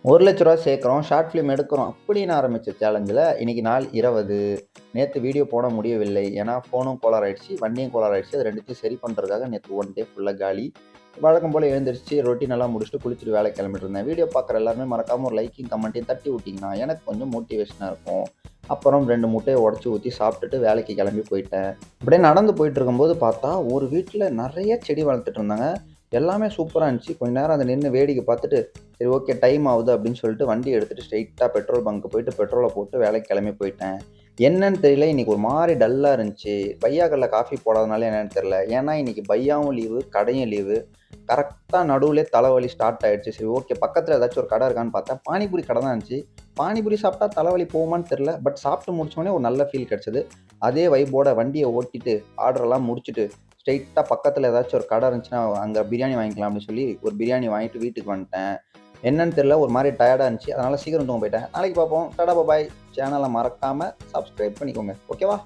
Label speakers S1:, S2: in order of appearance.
S1: ரூ. 1,00,000 சேர்க்குறோம். Short film எடுக்கிறோம். அப்படின்னு ஆரம்பிச்ச சேலஞ்சில இன்னைக்கு நாள் 20. நேத்து வீடியோ போட முடியவில்லை. ஏன்னா ஃபோனும் கோளாறு ஆயிடுச்சு, வண்டியும் கோளாறு ஆயிடுச்சு. அது 2த்தையும் சரி பண்றதுக்காக நேத்து ஒன் டே ஃபுல்லா காலி. வழக்கம் போல எழுந்திரிச்சு ரொட்டீன் எல்லாம் முடிச்சுட்டு குளிச்சுட்டு வேலைக்கு கிளம்பிட்டு இருந்தேன். வீடியோ பார்க்குற எல்லாருமே மறக்காம ஒரு லைக்கையும், கமெண்ட்டையும் தட்டி விட்டீங்கன்னா எனக்கு கொஞ்சம் மோட்டிவேஷனா இருக்கும். அப்புறம் 2 முட்டைய உடைச்சு ஊத்தி சாப்பிட்டுட்டு வேலைக்கு கிளம்பி போயிட்டேன். அப்படியே நடந்து போயிட்டு இருக்கும்போது பார்த்தா, ஒரு வீட்ல நெறைய செடி வளர்த்துட்டு இருந்தாங்க. எல்லாமே சூப்பரா இருந்துச்சு. கொஞ்ச நேரம் அத நின்னு வேடிக்கை பார்த்துட்டு, சரி ஓகே டைம் ஆகுது அப்படின்னு சொல்லிட்டு வண்டி எடுத்துட்டு ஸ்ட்ரெயிட்டா பெட்ரோல் பங்க் போயிட்டு பெட்ரோல போட்டு வேலைக்கு கிளம்பி போயிட்டேன். என்னன்னு தெரியல, இன்னைக்கு ஒரு மாரி டல்லா இருந்துச்சு. பையா கடைல காஃபி போடாதனால என்னன்னு தெரியல. ஏன்னா இன்னைக்கு பையாவும் லீவு, கடையும் லீவு. கரெக்ட்டா நடுவுலயே தலைவலி ஸ்டார்ட் ஆயிடுச்சு. சரி ஓகே பக்கத்துல ஏதாச்சும் ஒரு கடை இருக்கான்னு பார்த்தேன். பானிபூரி கடை தான் இருந்துச்சு. பானிபூரி சாப்பிட்டா தலைவலி போகுமான்னு தெரியல. பட் சாப்பிட்டு முடிச்சோனே ஒரு நல்ல ஃபீல் கிடைச்சது. அதே வைப்போட வண்டிய ஓட்டிட்டு, ஆர்டர்லாம் முடிச்சுட்டு, ஸ்ட்ரெயிட்டா பக்கத்துல ஏதாச்சும் ஒரு கடை இருந்துச்சுன்னா, அங்க பிரியாணி வாங்கிக்கலாம் அப்படின்னு சொல்லி, ஒரு பிரியாணி வாங்கிட்டு வீட்டுக்கு வந்துட்டேன். என்னன்னு தெரியல, ஒரு மாரி டயர்டா இருந்துச்சு. அதனால சீக்கிரம் தூங்க போயிட்டேன். நாளைக்கு பார்ப்போம். டாடா பாய். சேனல மறக்காம சப்ஸ்கிரைப் பண்ணிக்கோங்க. ஓகேவா?